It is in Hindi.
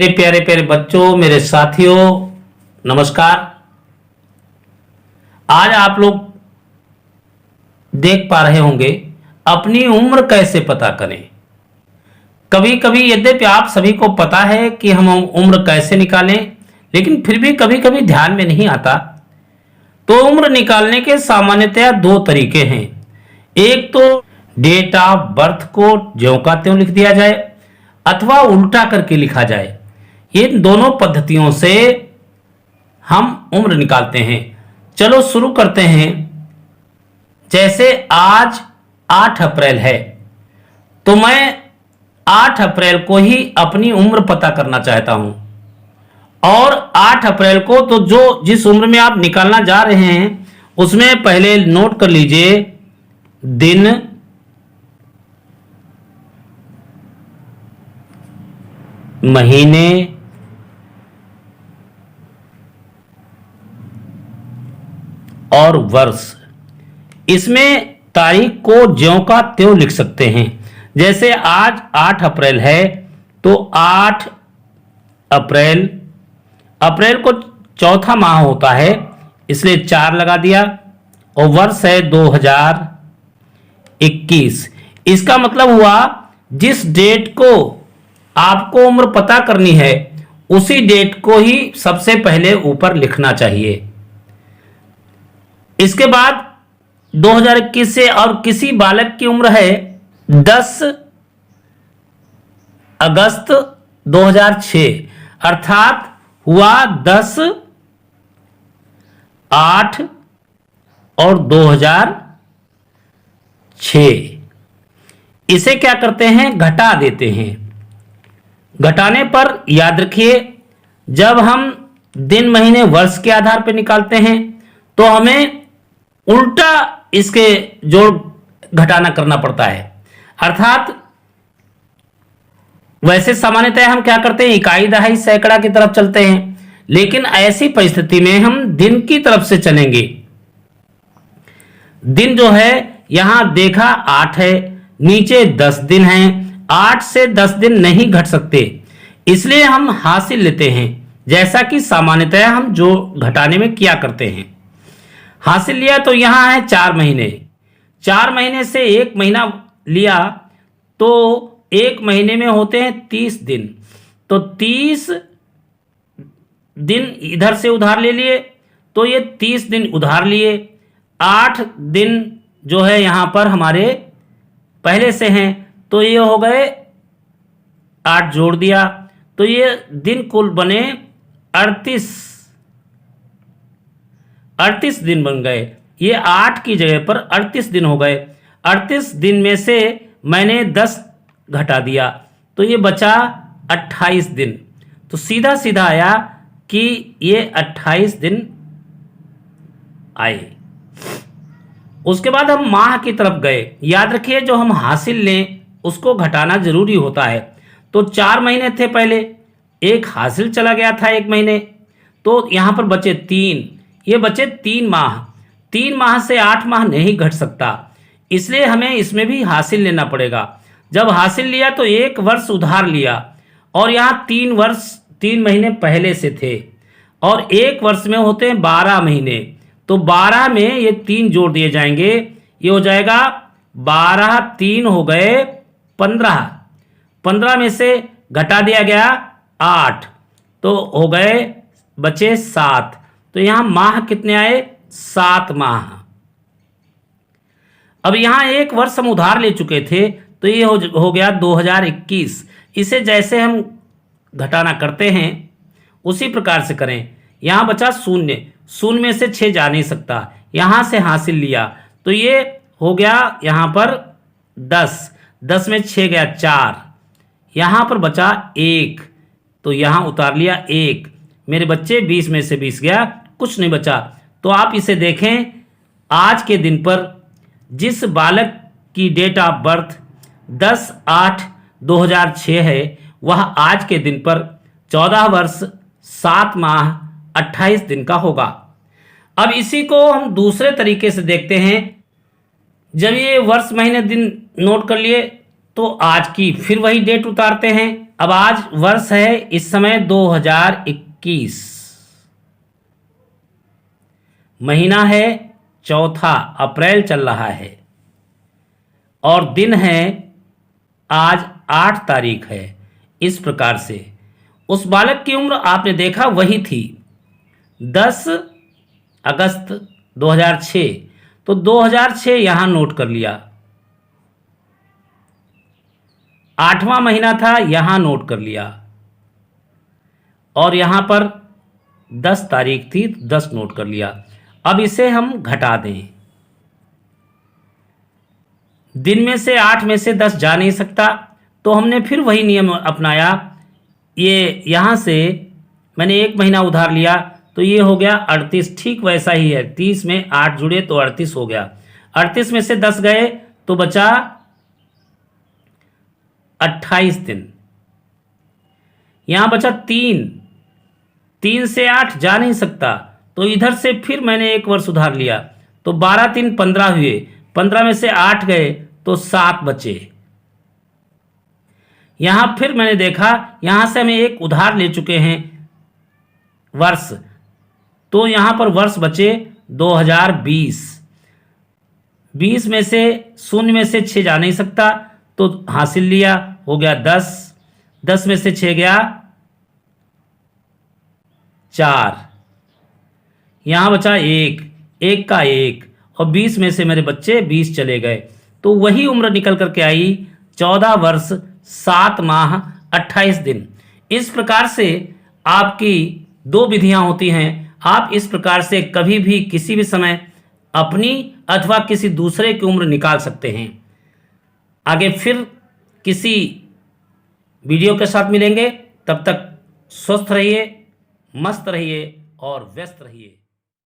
मेरे प्यारे प्यारे बच्चों, मेरे साथियों, नमस्कार। आज आप लोग देख पा रहे होंगे अपनी उम्र कैसे पता करें। कभी कभी यद्यपि आप सभी को पता है कि हम उम्र कैसे निकालें, लेकिन फिर भी कभी कभी ध्यान में नहीं आता। तो उम्र निकालने के सामान्यतया दो तरीके हैं। एक तो डेट ऑफ बर्थ को ज्यों का त्यों लिख दिया जाए अथवा उल्टा करके लिखा जाए। ये दोनों पद्धतियों से हम उम्र निकालते हैं। चलो शुरू करते हैं। जैसे आज 8 अप्रैल है, तो मैं 8 अप्रैल को ही अपनी उम्र पता करना चाहता हूं। और 8 अप्रैल को तो जिस उम्र में आप निकालना जा रहे हैं उसमें पहले नोट कर लीजिए दिन, महीने, और वर्ष। इसमें तारीख को ज्यों का त्यों लिख सकते हैं। जैसे आज 8 अप्रैल है तो 8 अप्रैल, अप्रैल को चौथा माह होता है इसलिए 4 लगा दिया, और वर्ष है 2021। इसका मतलब हुआ जिस डेट को आपको उम्र पता करनी है उसी डेट को ही सबसे पहले ऊपर लिखना चाहिए। इसके बाद 2021 से और किसी बालक की उम्र है 10 अगस्त 2006, अर्थात हुआ 10, 8 और 2006। इसे क्या करते हैं, घटा देते हैं। घटाने पर याद रखिए, जब हम दिन महीने वर्ष के आधार पर निकालते हैं तो हमें उल्टा इसके जोड़ घटाना करना पड़ता है। अर्थात वैसे सामान्यतः हम क्या करते हैं, इकाई दहाई सैकड़ा की तरफ चलते हैं, लेकिन ऐसी परिस्थिति में हम दिन की तरफ से चलेंगे। दिन जो है यहां देखा 8 है, नीचे 10 दिन हैं। 8 से 10 दिन नहीं घट सकते, इसलिए हम हासिल लेते हैं, जैसा कि सामान्यतः हम जो घटाने में किया करते हैं। हासिल लिया तो यहां है 4 महीने। 4 महीने से 1 महीना लिया तो 1 महीने में होते हैं 30 दिन। तो 30 दिन इधर से उधार ले लिए तो ये 30 दिन उधार लिए। 8 दिन जो है यहां पर हमारे पहले से हैं तो ये हो गए 8 जोड़ दिया तो ये दिन कुल बने 38 दिन बन गए। ये 8 की जगह पर 38 दिन हो गए। 38 दिन में से मैंने 10 घटा दिया तो ये बचा 28 दिन। तो सीधा सीधा आया कि ये 28 दिन आए। उसके बाद हम माह की तरफ गए। याद रखिए, जो हम हासिल लें उसको घटाना जरूरी होता है। तो 4 महीने थे पहले, एक हासिल चला गया था 1 महीने, तो यहां पर बचे 3। ये बचे 3 माह। 3 माह से 8 माह नहीं घट सकता, इसलिए हमें इसमें भी हासिल लेना पड़ेगा। जब हासिल लिया तो 1 वर्ष उधार लिया, और यहाँ 3 महीने पहले से थे, और 1 वर्ष में होते हैं 12 महीने। तो 12 में ये 3 जोड़ दिए जाएंगे, ये हो जाएगा 12, 3 हो गए 15। 15 में से घटा दिया गया 8, तो हो गए बचे 7। तो यहां माह कितने आए, 7 माह। अब यहां 1 वर्ष हम उधार ले चुके थे तो ये हो गया 2021। इसे जैसे हम घटाना करते हैं उसी प्रकार से करें। यहां बचा 0, 0 में से 6 जा नहीं सकता, यहां से हासिल लिया तो ये हो गया यहां पर 10। 10 में 6 गया 4, यहां पर बचा 1 तो यहां उतार लिया 1। मेरे बच्चे 20 में से 20 गया, कुछ नहीं बचा। तो आप इसे देखें, आज के दिन पर जिस बालक की डेट ऑफ बर्थ 10/8/2006 है, वह आज के दिन पर 14 वर्ष 7 माह 28 दिन का होगा। अब इसी को हम दूसरे तरीके से देखते हैं। जब ये वर्ष महीने दिन नोट कर लिए तो आज की फिर वही डेट उतारते हैं। अब आज वर्ष है इस समय 2021, महीना है चौथा, अप्रैल चल रहा है, और दिन है आज 8 तारीख है। इस प्रकार से उस बालक की उम्र आपने देखा वही थी 10 अगस्त 2006। तो 2006 यहां नोट कर लिया। 8वां महीना था, यहां नोट कर लिया, और यहां पर 10 तारीख थी, 10 नोट कर लिया। अब इसे हम घटा दें। दिन में से 8 में से 10 जा नहीं सकता, तो हमने फिर वही नियम अपनाया। ये यहाँ से मैंने 1 महीना उधार लिया, तो ये हो गया 38। ठीक वैसा ही है, 30 में 8 जुड़े तो 38 हो गया। 38 में से 10 गए तो बचा 28 दिन। यहाँ बचा 3 से 8 जा नहीं सकता, तो इधर से फिर मैंने 1 वर्ष उधार लिया, तो 12 3 15 हुए। 15 में से 8 गए तो 7 बचे। यहां फिर मैंने देखा यहां से हमें 1 उधार ले चुके हैं वर्ष, तो यहां पर वर्ष बचे 2020। 20 में से 0 में से 6 जा नहीं सकता, तो हासिल लिया, हो गया 10। 10 में से 6 गया 4, यहां बचा 1 का 1, और 20 में से मेरे बच्चे 20 चले गए, तो वही उम्र निकल करके आई 14 वर्ष 7 माह 28 दिन। इस प्रकार से आपकी 2 विधियां होती हैं। आप इस प्रकार से कभी भी किसी भी समय अपनी अथवा किसी दूसरे की उम्र निकाल सकते हैं। आगे फिर किसी वीडियो के साथ मिलेंगे, तब तक स्वस्थ रहिए, मस्त रहिए और व्यस्त रहिए।